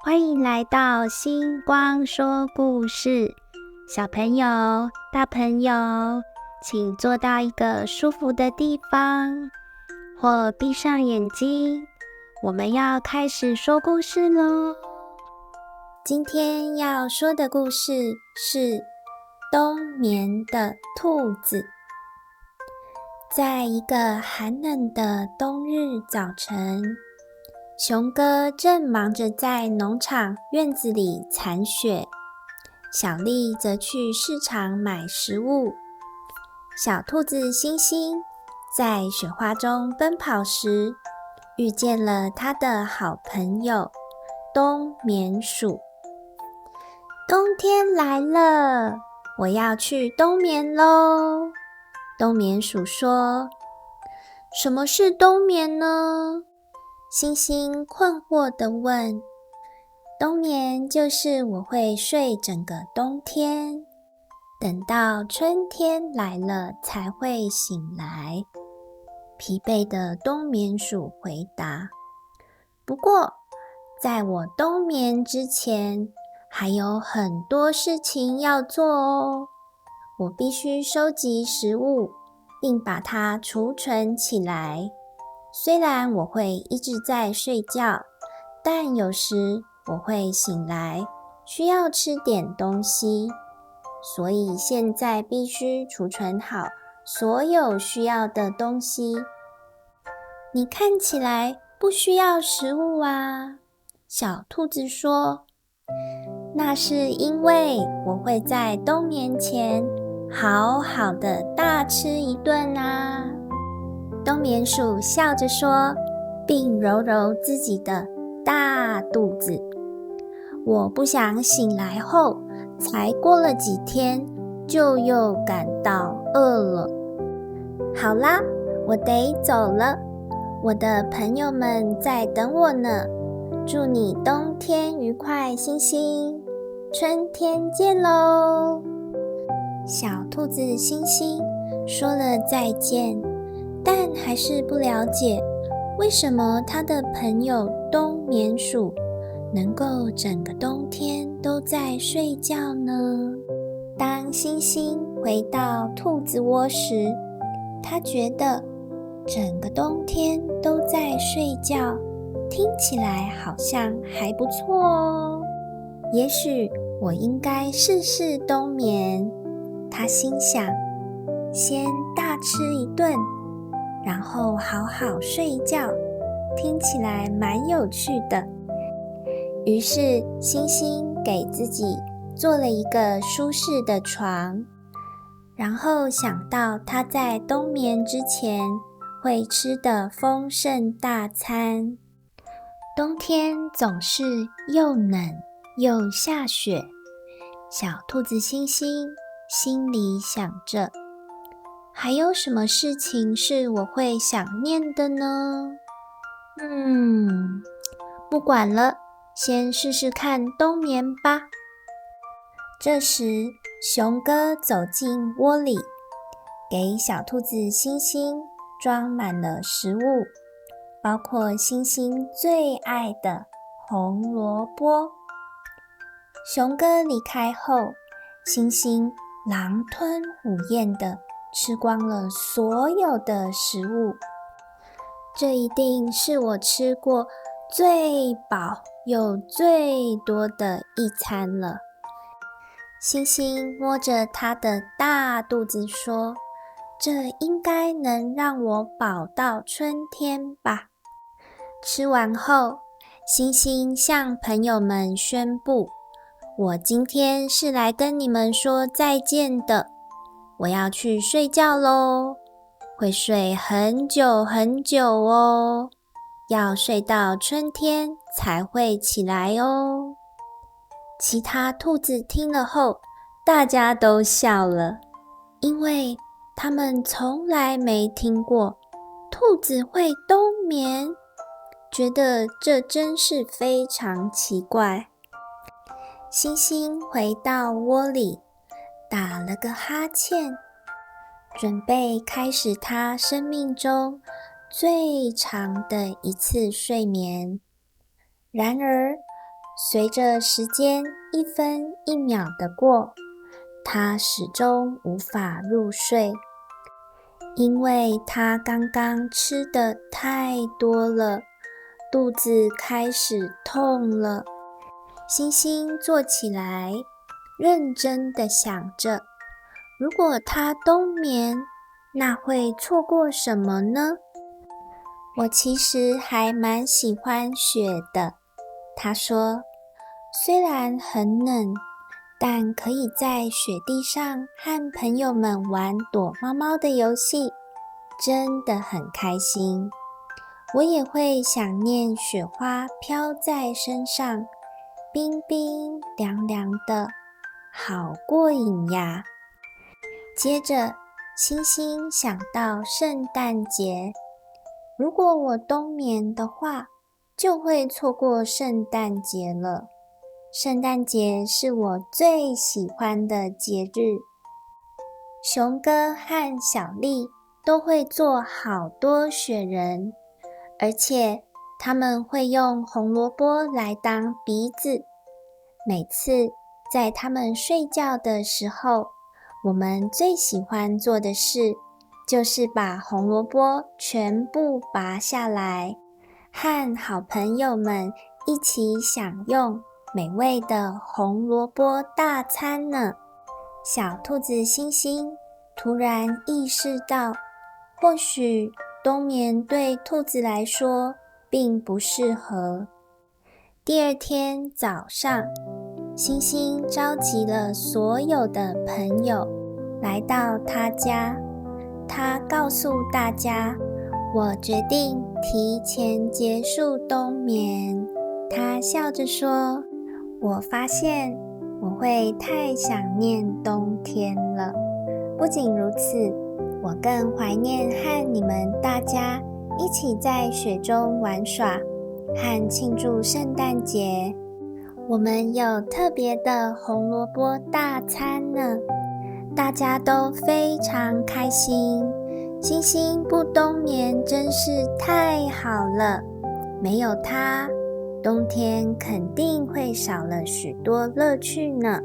欢迎来到星光说故事。小朋友、大朋友，请坐到一个舒服的地方，或闭上眼睛。我们要开始说故事咯。今天要说的故事是冬眠的兔子。在一个寒冷的冬日早晨，熊哥正忙着在农场院子里铲雪，小丽则去市场买食物。小兔子星星在雪花中奔跑时，遇见了它的好朋友冬眠鼠。冬天来了，我要去冬眠咯。冬眠鼠说：什么是冬眠呢？星星困惑地问。冬眠就是我会睡整个冬天，等到春天来了才会醒来。疲惫的冬眠鼠回答。不过，在我冬眠之前，还有很多事情要做哦。我必须收集食物，并把它储存起来。虽然我会一直在睡觉，但有时我会醒来，需要吃点东西，所以现在必须储存好所有需要的东西。你看起来不需要食物啊，小兔子说。那是因为我会在冬眠前好好的大吃一顿啊。冬眠鼠笑着说，并揉揉自己的大肚子。我不想醒来后才过了几天就又感到饿了。好啦，我得走了，我的朋友们在等我呢。祝你冬天愉快，星星，春天见咯。小兔子星星说了再见，但还是不了解为什么它的朋友冬眠鼠能够整个冬天都在睡觉呢？当星星回到兔子窝时，它觉得整个冬天都在睡觉，听起来好像还不错哦。也许我应该试试冬眠，他心想，先大吃一顿，然后好好睡一觉，听起来蛮有趣的。于是星星给自己做了一个舒适的床，然后想到他在冬眠之前会吃的丰盛大餐。冬天总是又冷又下雪，小兔子星星心里想着，还有什么事情是我会想念的呢？不管了，先试试看冬眠吧。这时，熊哥走进窝里，给小兔子星星装满了食物，包括星星最爱的红萝卜。熊哥离开后，星星狼吞虎咽地吃光了所有的食物。这一定是我吃过最饱又最多的一餐了。星星摸着他的大肚子说，这应该能让我饱到春天吧。吃完后，星星向朋友们宣布，我今天是来跟你们说再见的，我要去睡觉咯，会睡很久很久哦，要睡到春天才会起来哦。其他兔子听了后，大家都笑了，因为他们从来没听过兔子会冬眠，觉得这真是非常奇怪。星星回到窝里，打了个哈欠，准备开始他生命中最长的一次睡眠。然而，随着时间一分一秒的过，它始终无法入睡，因为它刚刚吃的太多了，肚子开始痛了。星星坐起来，认真地想着，如果它冬眠，那会错过什么呢？我其实还蛮喜欢雪的，他说，虽然很冷，但可以在雪地上和朋友们玩躲猫猫的游戏，真的很开心。我也会想念雪花飘在身上，冰冰凉凉的，好过瘾呀。接着，星星想到圣诞节，如果我冬眠的话，就会错过圣诞节了。圣诞节是我最喜欢的节日。熊哥和小丽都会做好多雪人，而且他们会用红萝卜来当鼻子。每次在他们睡觉的时候，我们最喜欢做的事就是把红萝卜全部拔下来，和好朋友们一起享用美味的红萝卜大餐呢。小兔子星星突然意识到，或许冬眠对兔子来说并不适合。第二天早上，星星召集了所有的朋友来到他家。他告诉大家，我决定提前结束冬眠。他笑着说，我发现我会太想念冬天了。不仅如此，我更怀念和你们大家一起在雪中玩耍和庆祝圣诞节。我们有特别的红萝卜大餐呢，大家都非常开心。星星不冬眠真是太好了，没有它，冬天肯定会少了许多乐趣呢。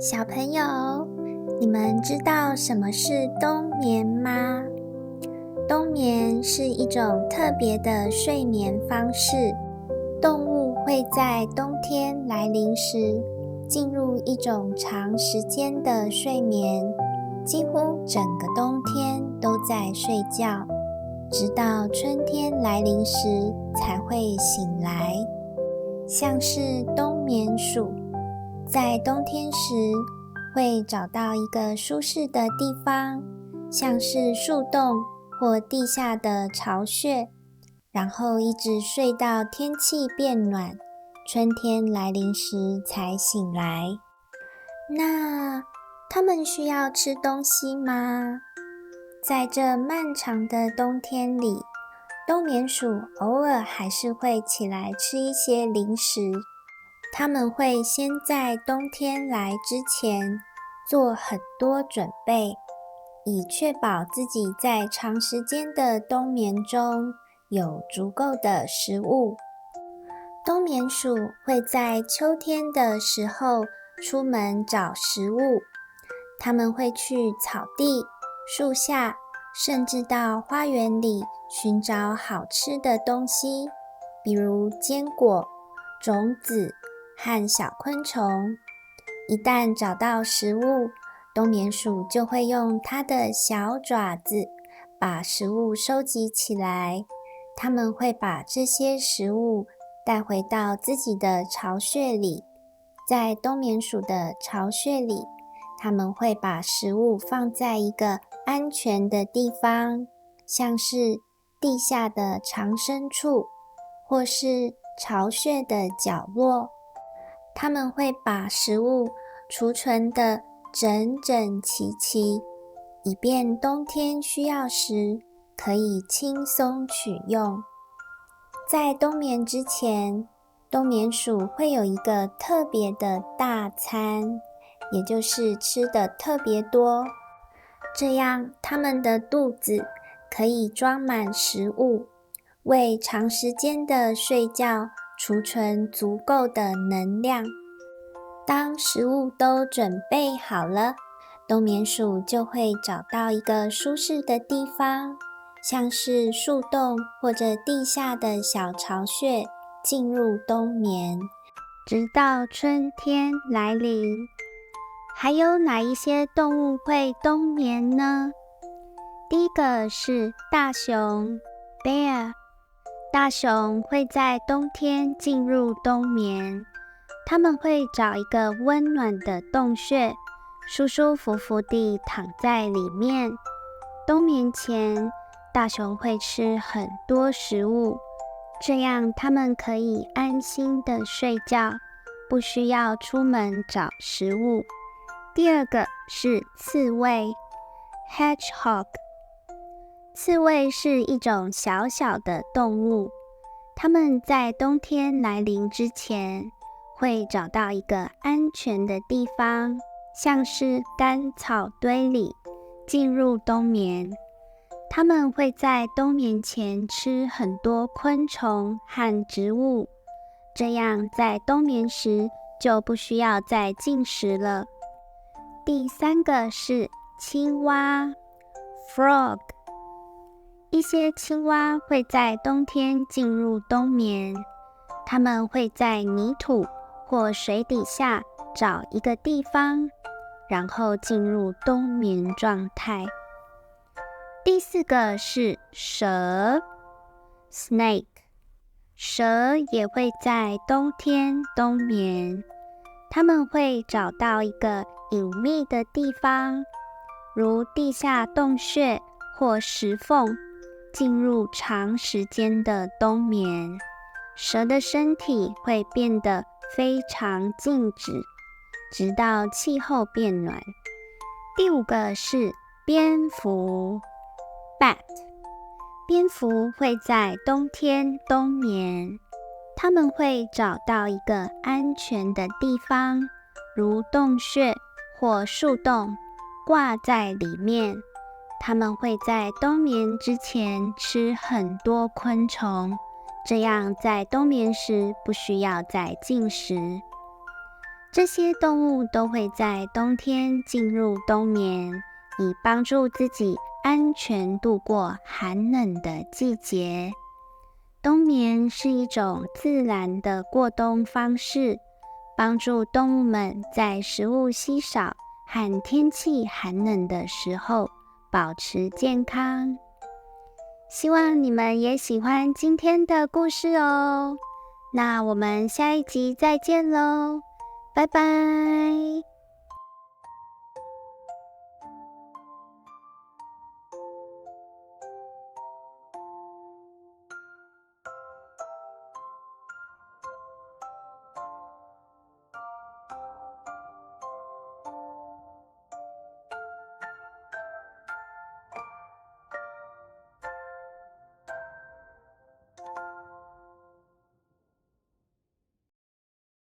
小朋友，你们知道什么是冬眠吗？冬眠是一种特别的睡眠方式，动物会在冬天来临时进入一种长时间的睡眠，几乎整个冬天都在睡觉，直到春天来临时才会醒来。像是冬眠鼠，在冬天时会找到一个舒适的地方，像是树洞或地下的巢穴，然后一直睡到天气变暖，春天来临时才醒来。那它们需要吃东西吗？在这漫长的冬天里，冬眠鼠偶尔还是会起来吃一些零食。它们会先在冬天来之前做很多准备，以确保自己在长时间的冬眠中有足够的食物。冬眠鼠会在秋天的时候出门找食物，它们会去草地、树下，甚至到花园里寻找好吃的东西，比如坚果、种子和小昆虫。一旦找到食物，冬眠鼠就会用它的小爪子把食物收集起来。它们会把这些食物带回到自己的巢穴里。在冬眠鼠的巢穴里，它们会把食物放在一个安全的地方，像是地下的藏身处，或是巢穴的角落。它们会把食物储存得整整齐齐，以便冬天需要时可以轻松取用。在冬眠之前，冬眠鼠会有一个特别的大餐，也就是吃得特别多，这样它们的肚子可以装满食物，为长时间的睡觉储存足够的能量。当食物都准备好了，冬眠鼠就会找到一个舒适的地方，像是树洞或者地下的小巢穴，进入冬眠，直到春天来临。还有哪一些动物会冬眠呢？第一个是大熊 Bear， 大熊会在冬天进入冬眠，它们会找一个温暖的洞穴，舒舒服服地躺在里面。冬眠前，大熊会吃很多食物，这样它们可以安心地睡觉，不需要出门找食物。第二个是刺猬 Hedgehog， 刺猬是一种小小的动物，它们在冬天来临之前，会找到一个安全的地方，像是干草堆里，进入冬眠。它们会在冬眠前吃很多昆虫和植物，这样在冬眠时就不需要再进食了。第三个是青蛙 Frog， 一些青蛙会在冬天进入冬眠，它们会在泥土或水底下找一个地方，然后进入冬眠状态。第四个是蛇 Snake， 蛇也会在冬天冬眠，它们会找到一个隐秘的地方，如地下洞穴或石缝，进入长时间的冬眠。蛇的身体会变得非常静止，直到气候变暖。第五个是蝙蝠 Bat， 蝙蝠会在冬天冬眠，它们会找到一个安全的地方，如洞穴或树洞，挂在里面。它们会在冬眠之前吃很多昆虫，这样在冬眠时不需要再进食。这些动物都会在冬天进入冬眠，以帮助自己安全度过寒冷的季节。冬眠是一种自然的过冬方式，帮助动物们在食物稀少和天气寒冷的时候保持健康。希望你们也喜欢今天的故事哦。那我们下一集再见喽，拜拜。